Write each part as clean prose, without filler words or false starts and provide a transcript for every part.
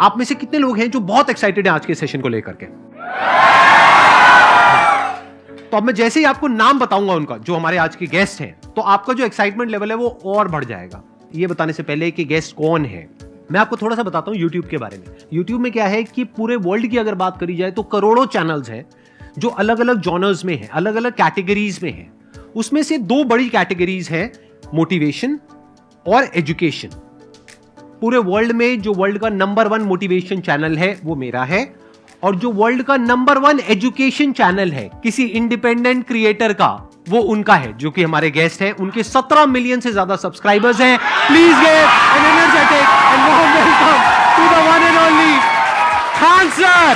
आप में से कितने लोग हैं जो बहुत एक्साइटेड हैं आज के सेशन को लेकर के? तो अब मैं जैसे ही आपको नाम बताऊंगा उनका, जो हमारे आज के गेस्ट हैं, तो आपका जो एक्साइटमेंट लेवल है वो और बढ़ जाएगा। ये बताने से पहले कि गेस्ट कौन है, मैं आपको थोड़ा सा बताता हूं YouTube के बारे में। YouTube में क्या है कि पूरे वर्ल्ड की अगर बात करी जाए तो करोड़ों चैनल्स हैं जो अलग अलग जॉनर्स में हैं, अलग अलग कैटेगरीज में हैं। उसमें से दो बड़ी कैटेगरीज हैं, मोटिवेशन और एजुकेशन। पूरे वर्ल्ड में जो वर्ल्ड का नंबर 1 मोटिवेशन चैनल है वो मेरा है, और जो वर्ल्ड का नंबर 1 एजुकेशन चैनल है किसी इंडिपेंडेंट क्रिएटर का, वो उनका है, जो कि हमारे गेस्ट हैं। उनके 17 मिलियन से ज्यादा सब्सक्राइबर्स हैं। Please give an energetic and warm welcome to the one and only Khan sir.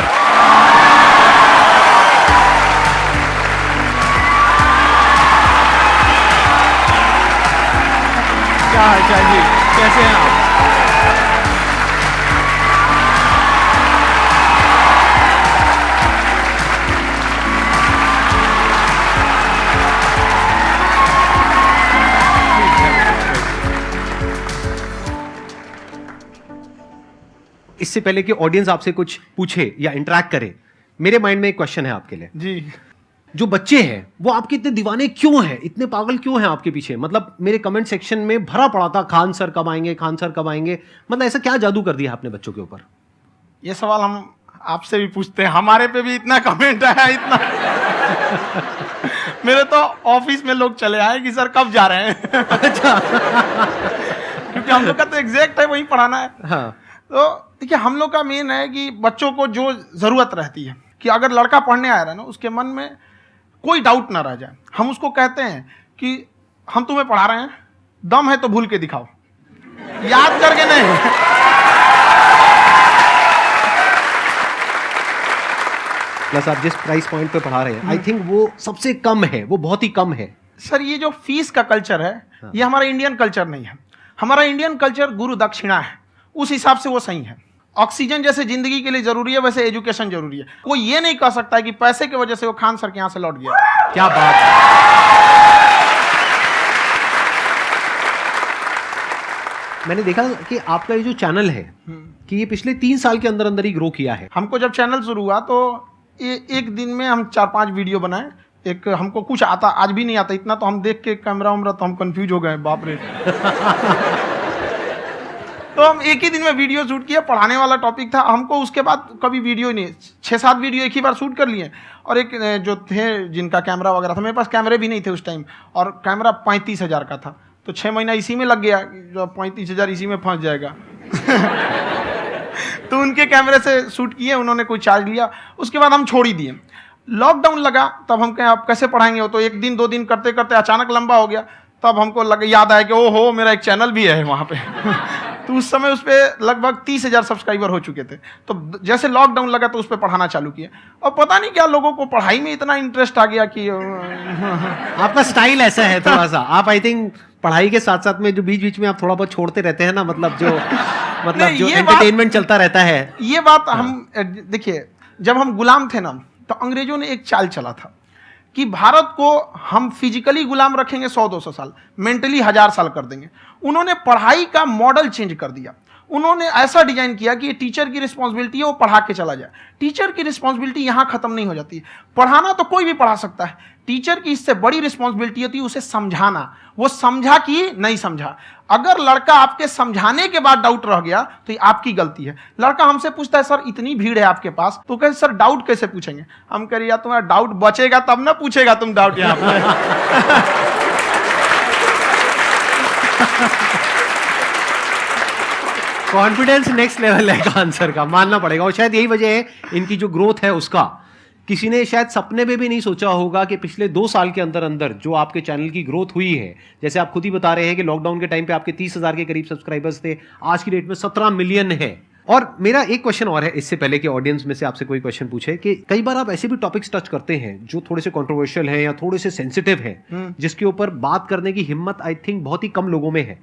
क्या हाल चाल जी, कैसे हैं आप? इससे पहले कि ऑडियंस आपसे कुछ पूछे या इंटरेक्ट करे, मेरे माइंड में एक क्वेश्चन है आपके लिए जी। जो बच्चे हैं वो आपके इतने दीवाने क्यों हैं, इतने पागल क्यों हैं आपके पीछे? मतलब मेरे कमेंट सेक्शन में भरा पड़ा था, खान सर कब आएंगे, खान सर कब आएंगे। मतलब ऐसा क्या जादू कर दिया आपने बच्चों के ऊपर? ये सवाल हम आपसे भी पूछते हैं, हमारे पे भी इतना कमेंट आया, इतना मेरे तो ऑफिस में लोग चले आए कि सर कब जा रहे हैं। अच्छा। क्योंकि हम लोग का तो एग्जैक्ट है, वही पढ़ाना है। हाँ। तो देखिए, हम लोग का मेन है कि बच्चों को जो जरूरत रहती है कि अगर लड़का पढ़ने आया रहा ना, उसके मन में कोई डाउट ना रह जाए। हम उसको कहते हैं कि हम तुम्हें पढ़ा रहे हैं, दम है तो भूल के दिखाओ, याद करके नहीं। प्लस आप जिस प्राइस पॉइंट पे पढ़ा रहे हैं, आई थिंक वो सबसे कम है, वो बहुत ही कम है। सर, ये जो फीस का कल्चर है, ये हमारा इंडियन कल्चर नहीं है। हमारा इंडियन कल्चर गुरु दक्षिणा है, उस हिसाब से वो सही है। ऑक्सीजन जैसे जिंदगी के लिए जरूरी है, वैसे एजुकेशन जरूरी है। कोई ये नहीं कह सकता है कि पैसे की वजह से वो खान सर के यहाँ से लौट गया। क्या बात है। मैंने देखा कि आपका ये जो चैनल है कि ये पिछले 3 साल के अंदर अंदर ही ग्रो किया है। हमको जब चैनल शुरू हुआ तो एक दिन में हम 4-5 वीडियो बनाए। एक हमको कुछ आता, आज भी नहीं आता इतना, तो हम देख के कैमरा उमरा तो हम कंफ्यूज हो गए, बाप रे। तो हम एक ही दिन में वीडियो शूट किया, पढ़ाने वाला टॉपिक था हमको। उसके बाद कभी वीडियो ही नहीं, 6-7 वीडियो एक ही बार शूट कर लिए। और एक जो थे जिनका कैमरा वगैरह था, मेरे पास कैमरे भी नहीं थे उस टाइम, और कैमरा 35,000 का था। तो 6 महीना इसी में लग गया, जो 35,000 इसी में फंस जाएगा। तो उनके कैमरे से शूट किए, उन्होंने कोई चार्ज लिया, उसके बाद हम छोड़ ही दिए। लॉकडाउन लगा, तब हम कहें आप कैसे पढ़ाएंगे? हो तो 1 दिन 2 दिन करते करते अचानक लंबा हो गया। तब हमको याद आया कि ओहो, मेरा एक चैनल भी है वहाँ पे। तो उस समय उस पर लगभग 30,000 सब्सक्राइबर हो चुके थे। तो जैसे लॉकडाउन लगा तो उस पर पढ़ाना चालू किया, और पता नहीं क्या लोगों को पढ़ाई में इतना इंटरेस्ट आ गया कि आपका स्टाइल ऐसा है थोड़ा सा, आप आई थिंक पढ़ाई के साथ साथ में जो बीच बीच में आप थोड़ा बहुत छोड़ते रहते हैं ना, मतलब जो जो एंटरटेनमेंट चलता रहता है। ये बात हम देखिए, जब हम गुलाम थे ना, तो अंग्रेजों ने एक चाल चला था कि भारत को हम फिजिकली गुलाम रखेंगे 100-200 साल, मेंटली 1000 साल कर देंगे। उन्होंने पढ़ाई का मॉडल चेंज कर दिया। उन्होंने ऐसा डिजाइन किया कि ये टीचर की रिस्पॉन्सिबिलिटी है, वो पढ़ा के चला जाए। टीचर की रिस्पॉन्सिबिलिटी यहाँ खत्म नहीं हो जाती है। पढ़ाना तो कोई भी पढ़ा सकता है, टीचर की इससे बड़ी रिस्पॉन्सिबिलिटी होती है उसे समझाना। वो समझा कि नहीं समझा। अगर लड़का आपके समझाने के बाद डाउट रह गया तो ये आपकी गलती है। लड़का हमसे पूछता है, सर इतनी भीड़ है आपके पास, तो कहे सर डाउट कैसे पूछेंगे? हम कह रहे यार, तुम्हारा डाउट बचेगा तब ना पूछेगा तुम डाउट यहाँ पे। कॉन्फिडेंस नेक्स्ट लेवल है खान सर का, मानना पड़ेगा। और शायद यही वजह है इनकी जो ग्रोथ है उसका। किसी ने शायद सपने में भी नहीं सोचा होगा कि पिछले 2 साल के अंदर अंदर जो आपके चैनल की ग्रोथ हुई है, जैसे आप खुद ही बता रहे हैं कि लॉकडाउन के टाइम पे आपके 30,000 के करीब सब्सक्राइबर्स थे, आज की डेट में 17 मिलियन है। और मेरा एक क्वेश्चन और है, इससे पहले कि ऑडियंस में से आपसे कोई क्वेश्चन पूछे, कि कई बार आप ऐसे भी टॉपिक्स टच करते हैं जो थोड़े से कंट्रोवर्शियल हैं या थोड़े से सेंसिटिव हैं, जिसके ऊपर बात करने की हिम्मत आई थिंक बहुत ही कम लोगों में है।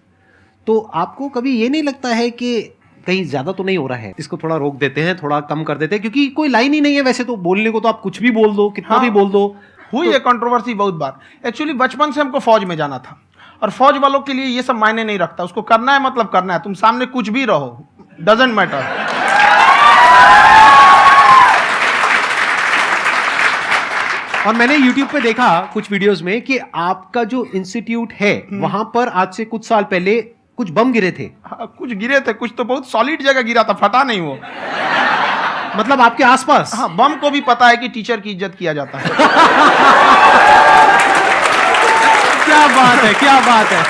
तो आपको कभी ये नहीं लगता है कि कहीं ज्यादा तो नहीं हो रहा है, इसको थोड़ा रोक देते हैं, थोड़ा कम कर देते हैं? क्योंकि कोई लाइन ही नहीं है वैसे तो बोलने को, तो आप कुछ भी बोल दो, कितना भी बोल दो। हुई है कंट्रोवर्सी बहुत बार। एक्चुअली बचपन से हमको फौज में जाना था, और फौज वालों के लिए ये सब मायने नहीं रखता। उसको करना है मतलब करना है, तुम सामने कुछ भी रहो, डजंट मैटर। और मैंने YouTube पे देखा कुछ वीडियोस में कि आपका जो इंस्टीट्यूट है वहां पर आज से कुछ साल पहले कुछ बम गिरे थे। हाँ, कुछ गिरे थे, कुछ तो बहुत सॉलिड जगह गिरा था, फटा नहीं वो। मतलब आपके आसपास? हाँ, बम को भी पता है कि टीचर की इज्जत किया जाता है। क्या बात है, क्या बात है।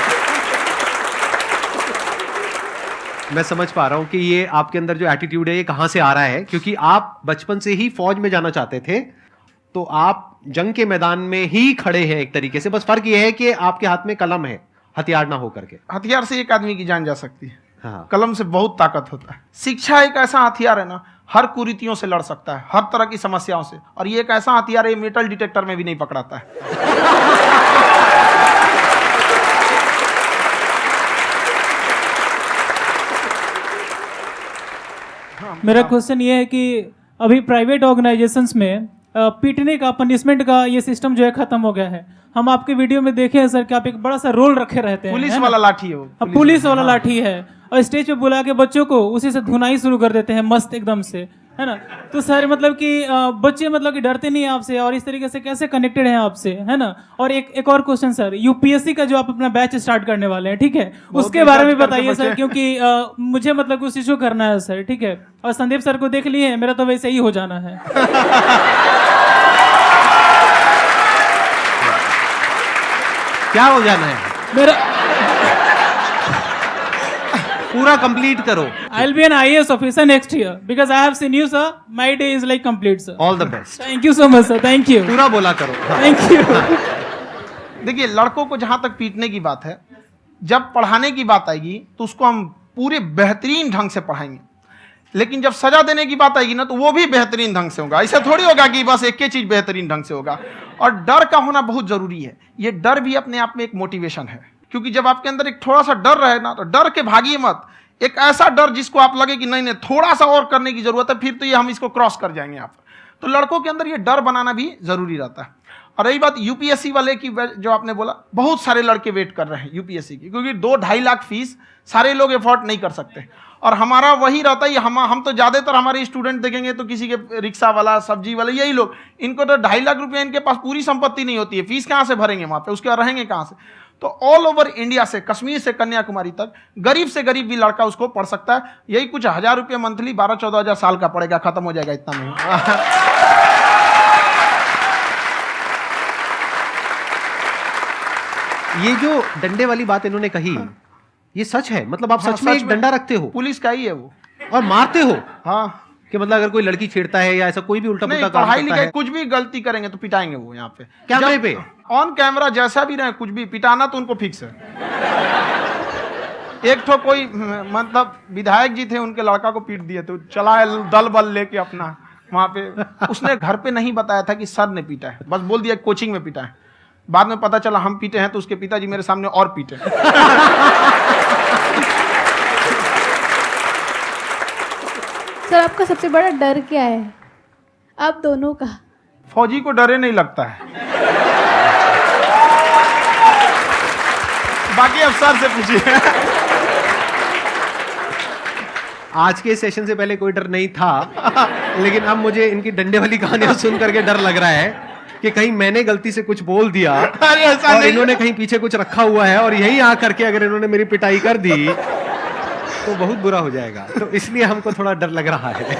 मैं समझ पा रहा हूं कि ये आपके अंदर जो एटीट्यूड है ये कहां से आ रहा है, क्योंकि आप बचपन से ही फौज में जाना चाहते थे, तो आप जंग के मैदान में ही खड़े हैं एक तरीके से। बस फर्क ये है कि आपके हाथ में कलम है, हथियार ना हो करके। हथियार से एक आदमी की जान जा सकती है, हाँ। कलम से बहुत ताकत होता है। शिक्षा एक ऐसा हथियार है ना, हर कुरीतियों से लड़ सकता है, हर तरह की समस्याओं से। और ये एक ऐसा हथियार है, मेटल डिटेक्टर में भी नहीं पकड़ाता है। मेरा क्वेश्चन ये है कि अभी प्राइवेट ऑर्गेनाइजेशंस में पीटने का, पनिशमेंट का ये सिस्टम जो है खत्म हो गया है। हम आपके वीडियो में देखे हैं सर कि आप एक बड़ा सा रोल रखे रहते हैं, पुलिस वाला लाठी है वो, पुलिस वाला लाठी है, और स्टेज पे बुला के बच्चों को उसी से धुनाई शुरू कर देते हैं मस्त एकदम से, है ना। तो सर मतलब कि बच्चे मतलब कि डरते नहीं हैं आपसे, और इस तरीके से कैसे कनेक्टेड हैं आपसे, है ना। और एक और क्वेश्चन सर, यूपीएससी का जो आप अपना बैच स्टार्ट करने वाले हैं, ठीक है, उसके बारे में बताइए सर, क्योंकि मुझे मतलब कुछ इशू करना है सर, ठीक है। और संदीप सर को देख लिए, मेरा तो वैसे ही हो जाना है। क्या हो जाना है? मेरा पूरा कंप्लीट करो। I'll be an IAS officer next year because I have seen you, sir. My day is like complete, sir. All the best. Thank you so much, sir. Thank you. पूरा बोला करो। Thank you. देखिए, लड़कों को जहां तक पीटने की बात है, जब पढ़ाने की बात आएगी तो उसको हम पूरे बेहतरीन ढंग से पढ़ाएंगे। लेकिन जब सजा देने की बात आएगी ना, तो वो भी बेहतरीन ढंग से होगा। ऐसा थोड़ी होगा कि बस एक ही चीज बेहतरीन ढंग से होगा। और डर का होना बहुत जरूरी है। ये डर भी अपने आप में एक मोटिवेशन है, क्योंकि जब आपके अंदर एक थोड़ा सा डर रहे ना, तो डर के भागिए मत। एक ऐसा डर जिसको आप लगे कि नहीं नहीं थोड़ा सा और करने की जरूरत है, फिर तो ये हम इसको क्रॉस कर जाएंगे यहाँ पर। तो लड़कों के अंदर ये डर बनाना भी जरूरी रहता है। और रही बात यूपीएससी वाले की, जो आपने बोला, बहुत सारे लड़के वेट कर रहे हैं यूपीएससी की, क्योंकि 2-2.5 लाख फीस सारे लोग एफोर्ड नहीं कर सकते। और हमारा वही रहता है, हम तो ज़्यादातर हमारे स्टूडेंट देखेंगे तो किसी के रिक्शा वाला, सब्जी वाला, यही लोग, इनको तो 2.5 लाख रुपया, इनके पास पूरी संपत्ति नहीं होती है, फीस कहाँ से भरेंगे वहाँ पे, उसके बाद रहेंगे कहाँ से। तो ऑल ओवर इंडिया से, कश्मीर से कन्याकुमारी तक, गरीब से गरीब भी लड़का उसको पढ़ सकता है। यही कुछ 1000 रुपये मंथली, 12-14 हज़ार साल का पड़ेगा, खत्म हो जाएगा इतना में। ये जो डंडे वाली बात इन्होंने कही, ये सच है? मतलब आप हाँ, सच में एक डंडा रखते हो? पुलिस का ही है वो। और मारते हो? हाँ, कि मतलब अगर कोई लड़की छेड़ता है या ऐसा कोई भी उल्टा पुल्टा काम पढ़ाई करता लिखाई है, कुछ भी गलती करेंगे तो पिटाएंगे वो यहाँ पे, कैमरे पे, ऑन कैमरा, जैसा भी रहे, कुछ भी पिटाना तो उनको फिक्स है। एक तो कोई मतलब विधायक जी थे, उनके लड़का को पीट दिए, तो चला है दल बल लेके अपना वहां पे। उसने घर पे नहीं बताया था कि सर ने पीटा है, बस बोल दिया कोचिंग में पीटा है। बाद में पता चला हम पीटे हैं, तो उसके पिताजी मेरे सामने और पीटे। सर आपका सबसे बड़ा डर क्या है, आप दोनों का? फौजी को डरे नहीं लगता है, बाकी अफसर से पूछिए। आज के सेशन से पहले कोई डर नहीं था, लेकिन अब मुझे इनकी डंडे वाली कहानियां सुन करके डर लग रहा है कि कहीं मैंने गलती से कुछ बोल दिया अरे ऐसा और नहीं। इन्होंने कहीं पीछे कुछ रखा हुआ है, और यहीं आ करके अगर इन्होंने मेरी पिटाई कर दी तो बहुत बुरा हो जाएगा। तो इसलिए हमको थोड़ा डर लग रहा है।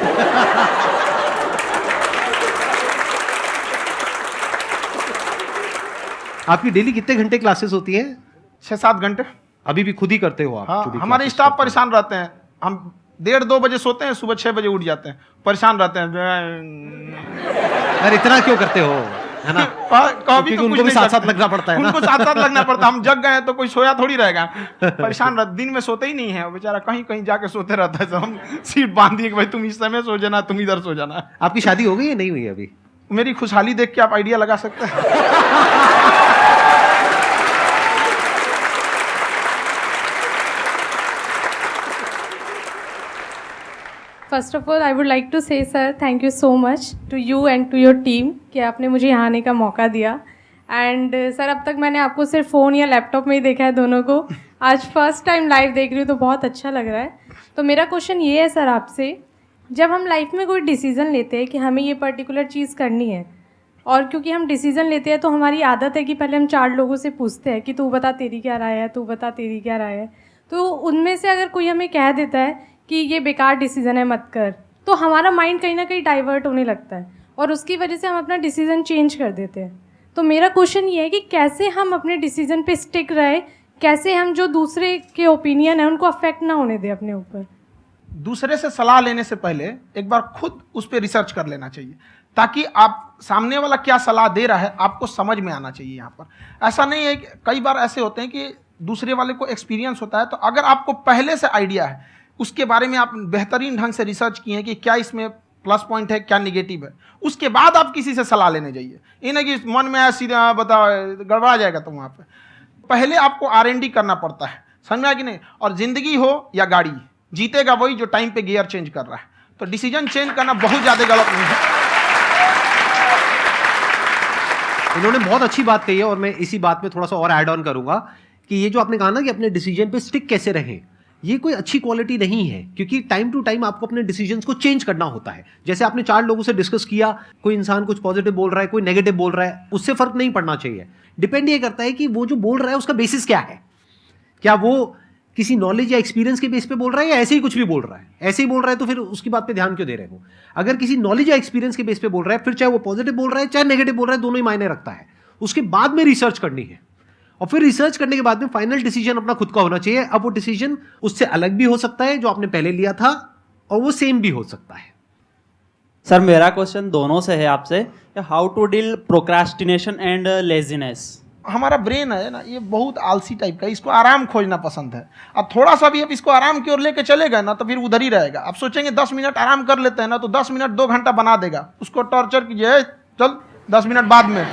आपकी डेली कितने घंटे क्लासेस होती हैं? 6-7 घंटे। अभी भी खुद ही करते हो आप? हाँ, जो भी हमारे classes स्टाफ करते हो। परेशान रहते हैं। हम 1:30-2 बजे सोते हैं, सुबह 6 बजे उठ जाते हैं, परेशान रहते हैं। यार इतना क्यों करते हो, है ना? कभी क्योंकि तो उनको कुछ भी नहीं साथ-साथ करते। लगना पड़ता है ना। उनको साथ-साथ लगना पड़ता है। हम जग गए हैं तो कोई सोया थोड़ी रहेगा, परेशान रहता, दिन में सोते ही नहीं है, बेचारा कहीं कहीं जाके सोते रहता है। तो हम सीट बांध दिए कि भाई तुम इस समय सो जाना, तुम इधर सो जाना। आपकी शादी हो गई है नहीं हुई अभी? मेरी खुशहाली देख के आप आइडिया लगा सकते हैं। First of all I would like to say sir thank you so much to you and to your team कि आपने मुझे यहाँ आने का मौका दिया। एंड सर अब तक मैंने आपको सिर्फ फ़ोन या लैपटॉप में ही देखा है दोनों को, आज फर्स्ट टाइम लाइव देख रही हूँ तो बहुत अच्छा लग रहा है। तो मेरा क्वेश्चन ये है सर आपसे, जब हम लाइफ में कोई डिसीज़न लेते हैं कि हमें ये पर्टिकुलर चीज़ करनी है, और क्योंकि हम डिसीजन लेते हैं तो हमारी आदत है कि पहले हम 4 लोगों से पूछते हैं कि तू बता तेरी क्या राय है, तू बता तेरी क्या राय है। तो उनमें से अगर कोई हमें कह देता है कि ये बेकार डिसीजन है मत कर, तो हमारा माइंड कहीं ना कहीं डाइवर्ट होने लगता है और उसकी वजह से हम अपना डिसीजन चेंज कर देते हैं। तो मेरा क्वेश्चन ये है कि कैसे हम अपने डिसीजन पे स्टिक रहे, कैसे हम जो दूसरे के ओपिनियन है उनको अफेक्ट ना होने दें अपने ऊपर। दूसरे से सलाह लेने से पहले एक बार खुद उस पर रिसर्च कर लेना चाहिए, ताकि आप सामने वाला क्या सलाह दे रहा है आपको समझ में आना चाहिए। यहाँ पर ऐसा नहीं है कि कई बार ऐसे होते हैं कि दूसरे वाले को एक्सपीरियंस होता है, तो अगर आपको पहले से आइडिया है, उसके बारे में आप बेहतरीन ढंग से रिसर्च किए हैं कि क्या इसमें प्लस पॉइंट है क्या निगेटिव है, उसके बाद आप किसी से सलाह लेने जाइए। ये नहीं कि मन में आया सीधा बताओ गड़बड़ा जाएगा। तो वहाँ पे पहले आपको R&D करना पड़ता है, समझ में आया कि नहीं। और जिंदगी हो या गाड़ी, जीतेगा वही जो टाइम पे गियर चेंज कर रहा है। तो डिसीजन चेंज करना बहुत ज़्यादा गलत नहीं है। इन्होंने बहुत अच्छी बात कही है और मैं इसी बात में थोड़ा सा और ऐड ऑन करूंगा कि ये जो आपने कहा ना कि अपने डिसीजन पे स्टिक कैसे रहें, ये कोई अच्छी क्वालिटी नहीं है, क्योंकि टाइम टू टाइम आपको अपने डिसीजंस को चेंज करना होता है। जैसे आपने 4 लोगों से डिस्कस किया, कोई इंसान कुछ पॉजिटिव बोल रहा है, कोई नेगेटिव बोल रहा है, उससे फर्क नहीं पड़ना चाहिए। डिपेंड ये करता है कि वो जो बोल रहा है उसका बेसिस क्या है। क्या वो किसी नॉलेज या एक्सपीरियंस के बेस पे बोल रहा है या ऐसे ही कुछ भी बोल रहा है? ऐसे ही बोल रहा है तो फिर उसकी बात पे ध्यान क्यों दे रहे हो? अगर किसी नॉलेज या एक्सपीरियंस के बेस पे बोल रहा है, फिर चाहे वो पॉजिटिव बोल रहा है चाहे नेगेटिव बोल रहा है, दोनों ही मायने रखता है। उसके बाद में रिसर्च करनी है और फिर रिसर्च करने के बाद में फाइनल डिसीजन अपना खुद का होना चाहिए। अब वो डिसीजन उससे अलग भी हो सकता है जो आपने पहले लिया था, और वो सेम भी हो सकता है। सर मेरा क्वेश्चन दोनों से है आपसे, how to deal procrastination and laziness. हमारा ब्रेन है ना, ये बहुत आलसी टाइप का, इसको आराम खोजना पसंद है। अब थोड़ा सा भी अब इसको आराम की ओर लेके चलेगा ना तो फिर उधर ही रहेगा। आप सोचेंगे 10 मिनट आराम कर लेते हैं ना, तो 10 मिनट 2 घंटा बना देगा। उसको टॉर्चर कीजिए, चल 10 मिनट बाद में।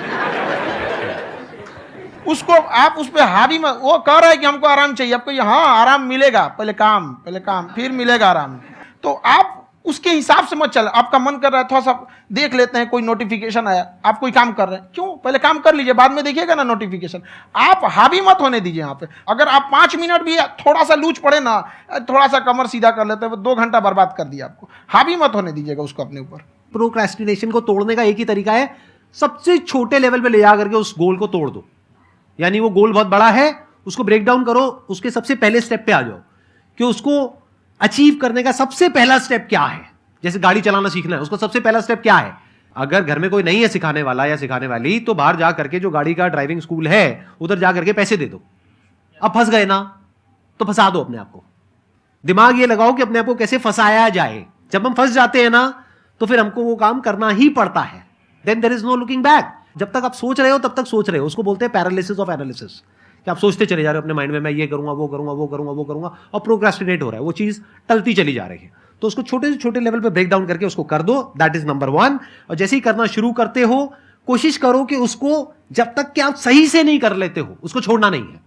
उसको आप उस पर हावी में, वो कह रहा है कि हमको आराम चाहिए, आपको यहाँ आराम मिलेगा, पहले काम फिर मिलेगा आराम। तो आप उसके हिसाब से मत चल। आपका मन कर रहा है थोड़ा सा देख लेते हैं, कोई नोटिफिकेशन आया, आप कोई काम कर रहे हैं, क्यों पहले काम कर लीजिए, बाद में देखिएगा ना नोटिफिकेशन। आप हावी मत होने दीजिए यहाँ पे। अगर आप 5 मिनट भी थोड़ा सा लूज पड़े ना, थोड़ा सा कमर सीधा कर लेते हैं, 2 घंटा बर्बाद कर दिया आपको। हावी मत होने दीजिएगा उसको अपने ऊपर। प्रोक्रेस्टिनेशन को तोड़ने का एक ही तरीका है, सबसे छोटे लेवल पे ले जा करके उस गोल को तोड़ दो। यानी वो गोल बहुत बड़ा है, उसको ब्रेक डाउन करो, उसके सबसे पहले स्टेप पे आ जाओ कि उसको अचीव करने का सबसे पहला स्टेप क्या है। जैसे गाड़ी चलाना सीखना है, उसका सबसे पहला स्टेप क्या है। अगर घर में कोई नहीं है सिखाने वाला या सिखाने वाली, तो बाहर जा करके जो गाड़ी का ड्राइविंग स्कूल है उधर जा करके पैसे दे दो। अब फंस गए ना तो फंसा दो अपने आप को। दिमाग ये लगाओ कि अपने आप को कैसे फंसाया जाए। जब हम फंस जाते हैं ना तो फिर हमको वो काम करना ही पड़ता है। Then there is no looking back. जब तक आप सोच रहे हो तब तक सोच रहे हो, उसको बोलते हैं पैरालिसिस ऑफ एनालिसिस, कि आप सोचते चले जा रहे हो अपने माइंड में, मैं ये करूंगा वो करूंगा वो करूंगा वो करूंगा, और प्रोक्रेस्टिनेट हो रहा है, वो चीज टलती चली जा रही है। तो उसको छोटे से छोटे लेवल पे ब्रेक डाउन करके उसको कर दो, दैट इज नंबर 1। और जैसे ही करना शुरू करते हो, कोशिश करो कि उसको जब तक कि आप सही से नहीं कर लेते हो उसको छोड़ना नहीं है,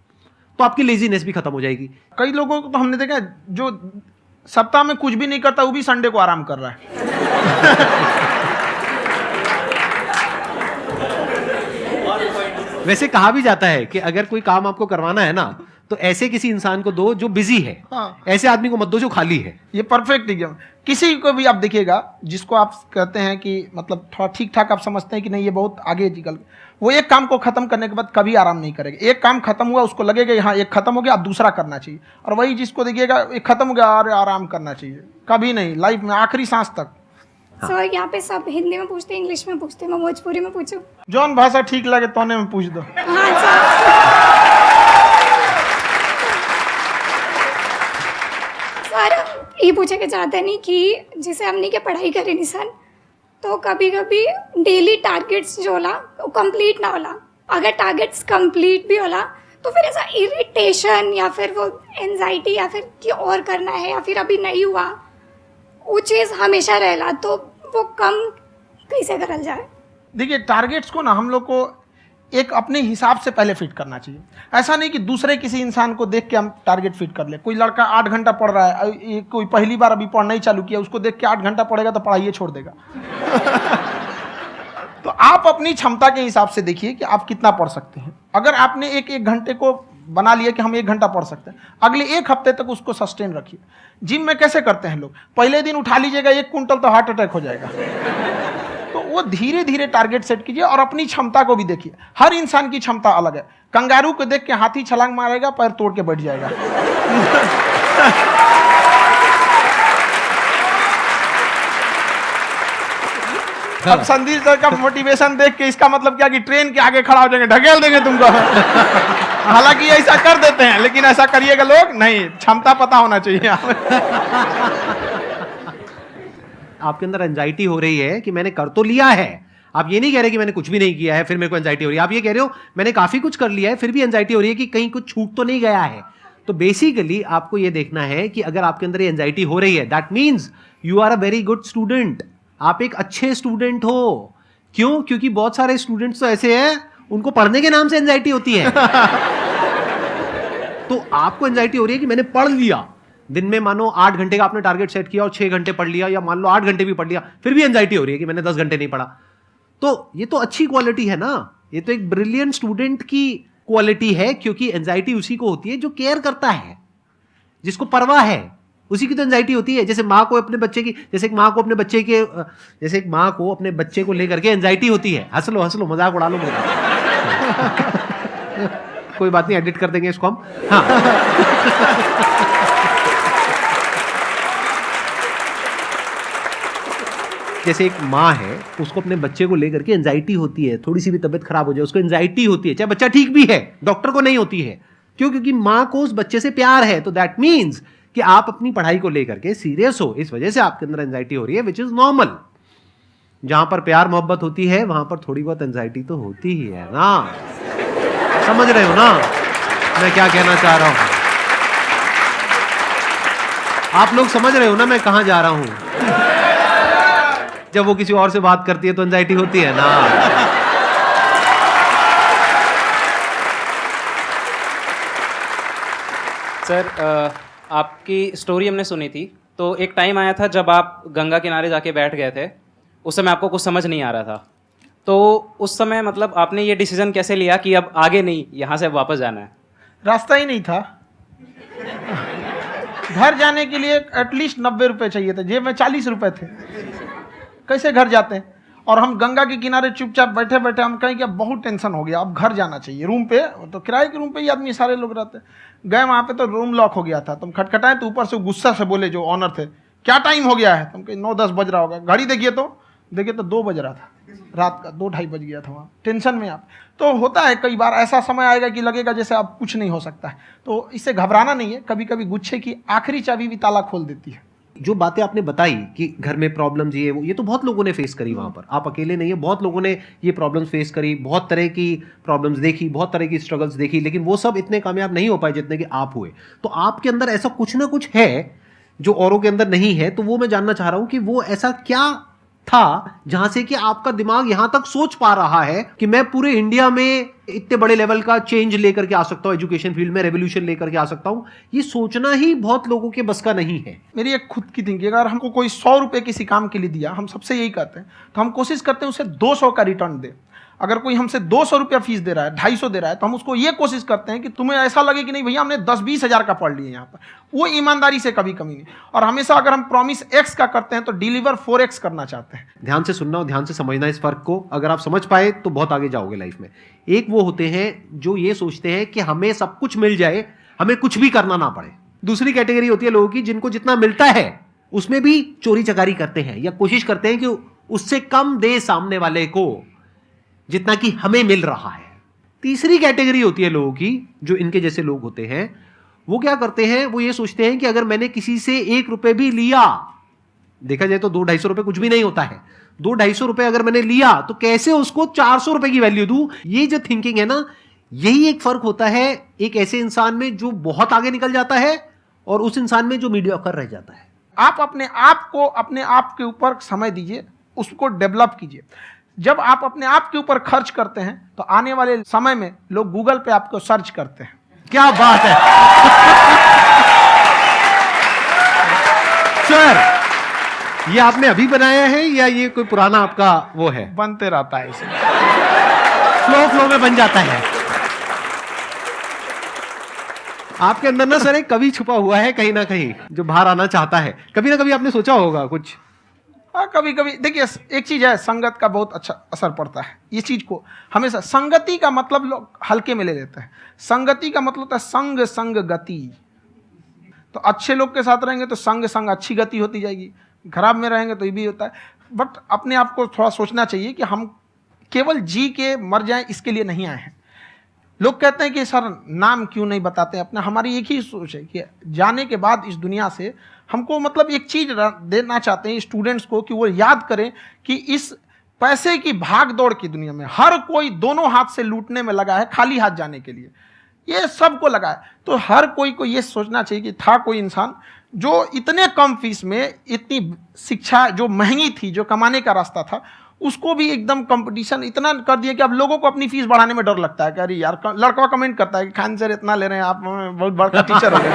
तो आपकी लेजीनेस भी खत्म हो जाएगी। कई लोगों को तो हमने देखा जो सप्ताह में कुछ भी नहीं करता, वो भी संडे को आराम कर रहा है। वैसे कहा भी जाता है कि अगर कोई काम आपको करवाना है ना, तो ऐसे किसी इंसान को दो जो बिजी है। हाँ। ऐसे आदमी को मत दो जो खाली है। ये परफेक्ट एग्जाम। किसी को भी आप देखिएगा जिसको आप कहते हैं कि मतलब थोड़ा ठीक ठाक आप समझते हैं कि नहीं ये बहुत आगे निकल, वो एक काम को खत्म करने के बाद कभी आराम नहीं करेगा। एक काम खत्म हुआ उसको लगेगा हाँ एक खत्म हो गया, अब दूसरा करना चाहिए। और वही जिसको देखिएगा एक खत्म हो गया और आराम करना चाहिए, कभी नहीं, लाइफ में आखिरी सांस तक। सर यहाँ पे सब हिंदी में पूछते हैं, इंग्लिश में पूछते हैं, मैं भोजपुरी में पूछूं? जौन भाषा ठीक लगे तोने में पूछ दो। हाँ सर। सर ये पूछे के चाहते नहीं कि जैसे हमने के पढ़ाई करी निशान, तो कभी कभी डेली टारगेट्स जो होला वो कंप्लीट ना होला। अगर टारगेट्स कंप्लीट भी होला तो फिर ऐसा इरिटेशन या फिर वो एंजाइटी या फिर कि और करना है या फिर अभी नहीं हुआ, वो चीज़ हमेशा रहेला। तो वो कम कैसे करल जाए? देखिए टारगेट्स को ना हम लोग को एक अपने हिसाब से पहले फिट करना चाहिए। ऐसा नहीं कि दूसरे किसी इंसान को देख के हम टारगेट फिट कर ले। कोई लड़का 8 घंटा पढ़ रहा है, कोई पहली बार अभी पढ़ना ही चालू किया, उसको देख के 8 घंटा पढ़ेगा तो पढ़ाई छोड़ देगा। तो आप अपनी क्षमता के हिसाब से देखिए कि आप कितना पढ़ सकते हैं। अगर आपने एक घंटे को बना लिया कि हम 1 घंटा पढ़ सकते हैं, अगले 1 हफ्ते तक उसको सस्टेन रखिए। जिम में कैसे करते हैं लोग, पहले दिन उठा लीजिएगा 1 कुंटल तो हार्ट अटैक हो जाएगा। तो वो धीरे धीरे टारगेट सेट कीजिए और अपनी क्षमता को भी देखिए। हर इंसान की क्षमता अलग है। कंगारू को देख के हाथी छलांग मारेगा, पैर तोड़ के बैठ जाएगा। अब संदीप सर का मोटिवेशन देख के इसका मतलब क्या कि ट्रेन के आगे खड़ा हो जाएंगे, ढकेल देंगे तुमको। हालांकि ऐसा कर देते हैं, लेकिन ऐसा करिएगा लोग नहीं, क्षमता पता होना चाहिए। आपके अंदर एंजाइटी हो रही है कि मैंने कर तो लिया है, आप ये नहीं कह रहे कि मैंने कुछ भी नहीं किया है फिर मेरे को एंजाइटी हो रही है, आप ये कह रहे हो मैंने काफी कुछ कर लिया है फिर भी एंजाइटी हो रही है कि कहीं कुछ छूट तो नहीं गया है। तो बेसिकली आपको ये देखना है कि अगर आपके अंदर ये एंजाइटी हो रही है, that means you are a very good student, आप एक अच्छे स्टूडेंट हो। क्यों? क्योंकि बहुत सारे स्टूडेंट्स तो ऐसे हैं उनको पढ़ने के नाम से एंजाइटी होती है। तो आपको एंजाइटी हो रही है कि मैंने पढ़ लिया, दिन में मानो 8 घंटे का आपने टारगेट सेट किया और 6 घंटे पढ़ लिया, या मान लो 8 घंटे भी पढ़ लिया, फिर भी एंजाइटी हो रही है कि मैंने 10 घंटे नहीं पढ़ा। तो ये तो अच्छी क्वालिटी है ना, ये तो एक ब्रिलियंट स्टूडेंट की क्वालिटी है, क्योंकि एंजाइटी उसी को होती है जो केयर करता है, जिसको परवाह है, उसी की तो एंजाइटी होती है। जैसे माँ को अपने बच्चे की, जैसे एक माँ को अपने बच्चे के, जैसे एक माँ को अपने बच्चे को लेकर के एंजाइटी होती है। हंस लो मजाक उड़ा लो मेरा। कोई बात नहीं, एडिट कर देंगे इसको हम। हाँ। जैसे एक माँ है, उसको अपने बच्चे को लेकर के एंजाइटी होती है, थोड़ी सी भी तबीयत खराब हो जाए उसको एंजाइटी होती है, चाहे बच्चा ठीक भी है, डॉक्टर को नहीं होती है। क्यों? क्योंकि माँ को उस बच्चे से प्यार है। तो दैट मीन्स कि आप अपनी पढ़ाई को लेकर के सीरियस हो, इस वजह से आपके अंदर एंजाइटी हो रही है, विच इज नॉर्मल। जहां पर प्यार मोहब्बत होती है वहां पर थोड़ी बहुत एंजाइटी तो होती ही है ना। समझ रहे हो ना मैं क्या कहना चाह रहा हूं? आप लोग समझ रहे हो ना मैं कहां जा रहा हूं? जब वो किसी और से बात करती है तो एंजाइटी होती है ना। सर, आपकी स्टोरी हमने सुनी थी, तो एक टाइम आया था जब आप गंगा किनारे जाके बैठ गए थे, उस समय आपको कुछ समझ नहीं आ रहा था। तो उस समय मतलब आपने ये डिसीजन कैसे लिया कि अब आगे नहीं, यहाँ से वापस जाना है? रास्ता ही नहीं था। घर जाने के लिए एटलीस्ट 90 रुपए चाहिए थे, जेब में 40 रुपए थे। कैसे घर जाते हैं? और हम गंगा के किनारे चुपचाप बैठे बैठे हम कहें कि अब बहुत टेंशन हो गया, अब घर जाना चाहिए। रूम पे, तो किराए के रूम पे ही आदमी सारे लोग रहते। गए वहाँ पे तो रूम लॉक हो गया था। तुम खटखटाएं तो ऊपर से गुस्सा से बोले जो ऑनर थे, क्या टाइम हो गया है? तुम कहीं 9-10 बज रहा होगा। घड़ी देखिए तो 2 बज रहा था रात का, 2-2:30 बज गया था वहाँ। टेंशन में आप तो होता है, कई बार ऐसा समय आएगा कि लगेगा जैसे अब कुछ नहीं हो सकता है। तो इससे घबराना नहीं है। कभी कभी गुच्छे की आखिरी चाबी भी ताला खोल देती है। जो बातें आपने बताई कि घर में प्रॉब्लम्स ये तो बहुत लोगों ने फेस करी वहां पर, आप अकेले नहीं है, बहुत लोगों ने ये प्रॉब्लम्स फेस करी, बहुत तरह की प्रॉब्लम्स देखी, बहुत तरह की स्ट्रगल्स देखी, लेकिन वो सब इतने कामयाब नहीं हो पाए जितने कि आप हुए। तो आपके अंदर ऐसा कुछ ना कुछ है जो औरों के अंदर नहीं है। तो वो मैं जानना चाह रहा हूं कि वो ऐसा क्या था जहां से कि आपका दिमाग यहां तक सोच पा रहा है कि मैं पूरे इंडिया में इतने बड़े लेवल का चेंज लेकर के आ सकता हूं, एजुकेशन फील्ड में रेवोल्यूशन लेकर के आ सकता हूं। ये सोचना ही बहुत लोगों के बस का नहीं है। मेरी एक खुद की थिंकिंग, अगर हमको कोई 100 रुपए किसी काम के लिए दिया, हम सबसे यही कहते हैं, तो हम कोशिश करते हैं उसे 200 का रिटर्न दे। अगर कोई हमसे 200 रुपया फीस दे रहा है, 250 दे रहा है, तो हम उसको ये कोशिश करते हैं कि तुम्हें ऐसा लगे कि नहीं भैया हमने 10-20 हज़ार का पढ़ लिया यहाँ पर। वो ईमानदारी से कभी कमी नहीं। और हमेशा अगर हम प्रॉमिस X का करते हैं तो डिलीवर 4X करना चाहते हैं। ध्यान से सुनना और ध्यान से समझना इस फर्क को। अगर आप समझ पाए तो बहुत आगे जाओगे लाइफ में। एक वो होते हैं जो ये सोचते हैं कि हमें सब कुछ मिल जाए, हमें कुछ भी करना ना पड़े। दूसरी कैटेगरी होती है लोगों की जिनको जितना मिलता है उसमें भी चोरी चकारी करते हैं या कोशिश करते हैं कि उससे कम दे सामने वाले को जितना कि हमें मिल रहा है। तीसरी कैटेगरी होती है लोगों की जो इनके जैसे लोग होते हैं, वो क्या करते हैं, वो ये सोचते हैं कि अगर मैंने किसी से 1 रुपए भी लिया, देखा जाए तो 200-250 रुपए कुछ भी नहीं होता है, 200-250 रुपए अगर मैंने लिया तो कैसे उसको 400 रुपए की वैल्यू दूं। ये जो थिंकिंग है ना, यही एक फर्क होता है एक ऐसे इंसान में जो बहुत आगे निकल जाता है और उस इंसान में जो मीडियोकर रह जाता है। आप अपने आप को अपने आप के ऊपर समय दीजिए, उसको डेवलप कीजिए। जब आप अपने आप के ऊपर खर्च करते हैं तो आने वाले समय में लोग गूगल पे आपको सर्च करते हैं। क्या बात है सर, ये आपने अभी बनाया है या ये कोई पुराना आपका वो है? बनते रहता है इसे, फ्लो में बन जाता है। आपके अंदर ना सर एक कवि छुपा हुआ है कहीं ना कहीं जो बाहर आना चाहता है। कभी ना कभी आपने सोचा होगा कुछ हाँ, कभी कभी देखिए एक चीज है, संगत का बहुत अच्छा असर पड़ता है। ये चीज को हमेशा, संगति का मतलब लोग हल्के में ले लेते हैं। संगति का मतलब होता है संग संग गति। तो अच्छे लोग के साथ रहेंगे तो संग संग अच्छी गति होती जाएगी, खराब में रहेंगे तो ये भी होता है। बट अपने आप को थोड़ा सोचना चाहिए कि हम केवल जी के मर जाएं इसके लिए नहीं आए हैं। लोग कहते हैं कि सर नाम क्यों नहीं बताते अपना। हमारी एक ही सोच है कि जाने के बाद इस दुनिया से हमको मतलब एक चीज देना चाहते हैं स्टूडेंट्स को, कि वो याद करें कि इस पैसे की भाग दौड़ की दुनिया में हर कोई दोनों हाथ से लूटने में लगा है, खाली हाथ जाने के लिए ये सबको लगा है। तो हर कोई को ये सोचना चाहिए कि था कोई इंसान जो इतने कम फीस में इतनी शिक्षा जो महंगी थी, जो कमाने का रास्ता था, उसको भी एकदम कंपटीशन इतना कर दिया कि अब लोगों को अपनी फीस बढ़ाने में डर लगता है कि अरे यार, लड़का कमेंट करता है कि खान सर इतना ले रहे हैं, आप बहुत बड़ा टीचर हो गए।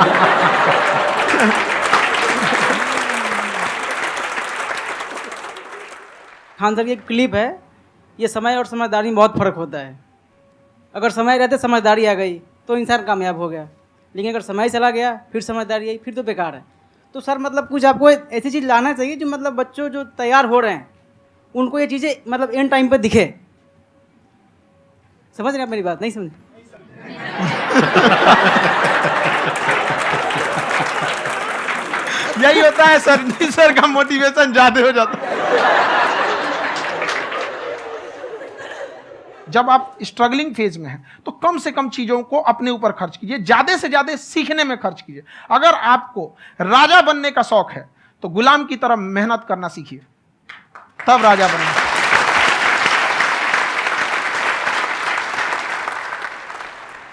खान सर की एक क्लिप है, ये समय और समझदारी में बहुत फ़र्क होता है। अगर समय रहते समझदारी आ गई तो इंसान कामयाब हो गया, लेकिन अगर समय चला गया फिर समझदारी आई फिर तो बेकार है। तो सर मतलब कुछ आपको ऐसी चीज़ लाना चाहिए जो मतलब बच्चों जो तैयार हो रहे हैं उनको ये चीज़ें मतलब एंड टाइम पे दिखे। समझ रहे आप मेरी बात? नहीं समझ? यही होता है सर का मोटिवेशन ज्यादा हो जाता है। जब आप स्ट्रगलिंग फेज में हैं तो कम से कम चीजों को अपने ऊपर खर्च कीजिए, ज्यादा से ज्यादा सीखने में खर्च कीजिए। अगर आपको राजा बनने का शौक है तो गुलाम की तरह मेहनत करना सीखिए, तब राजा बनना।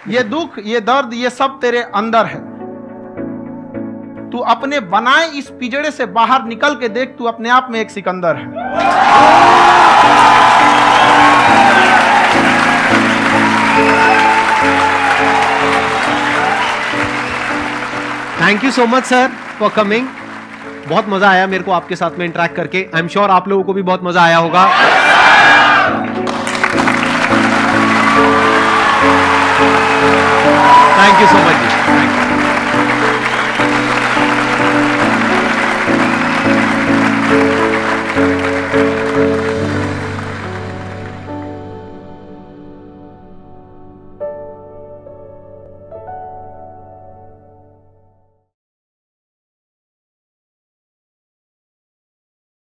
ये दुख, ये दर्द, ये सब तेरे अंदर है। तू अपने बनाए इस पिंजड़े से बाहर निकल के देख, तू अपने आप में एक सिकंदर है। Thank you so much sir for coming. बहुत मजा आया मेरे को आपके साथ में इंटरेक्ट करके। आई एम श्योर आप लोगों को भी बहुत मजा आया होगा। थैंक यू सो मच जी, थैंक यू।